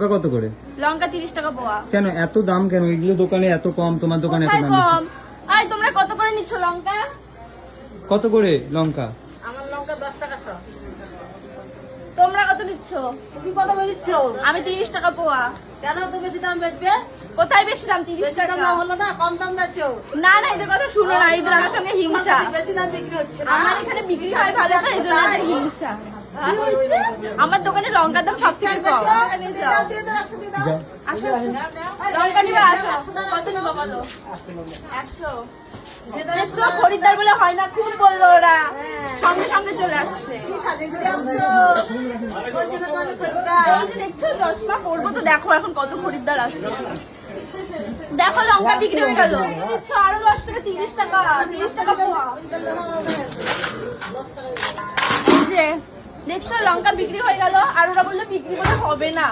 কত করে? লঙ্কা 30 টাকা পোয়া। কেন এত দাম কেন? এগুলো দোকানে এত কম, তোমার দোকানে এত দাম বেশি। আই তোমরা কত করে নিচ্ছ লঙ্কা? কত করে লঙ্কা? আমার লঙ্কা 10 টাকা শ। তোমরা কত নিচ্ছ? তুমি কত বেচছ? আমি 30 টাকা পোয়া। কেন তো বেশি দাম বেচবে? কোথায় বেশি দাম? 30 বেশি টাকা। দাম হলো না, কম দাম বেচো। না না, এদের কথা শুনো না, এদের আমার সঙ্গে হিংসা। বেশি দাম বিক্রি হচ্ছে না। আমার এখানে বিক্রি হয় ভালো না, এই জন্য এদের হিংসা। কি হয়েছে? আমার দোকানে লঙ্কার দাম সব থেকে কম। দাও, দিয়ে দাও, 100 দিয়ে দাও। যাও। আসো আসো, লঙ্কা নিবে আসো। কত নিবো বলো? 100। দেখছো খরিদ্দার বলে হয় না, খুব বললো ওরা, সঙ্গে সঙ্গে চলে আসছে। তুমি সাজিয়ে আসছো। বলছি না তোমাকে খরিদ্দার। এই যে দেখছো চশমা পরবো তো দেখো এখন কত খরিদ্দার আসছে। দেখো লঙ্কা বিক্রি হয়ে গেল। দিচ্ছ আরো 10 টাকা, 30 টাকা, 30 টাকা পোয়া। এই যে দেখছো লঙ্কা বিক্রি হয়ে গেল, আর ওরা বললো বিক্রি করে হবে না।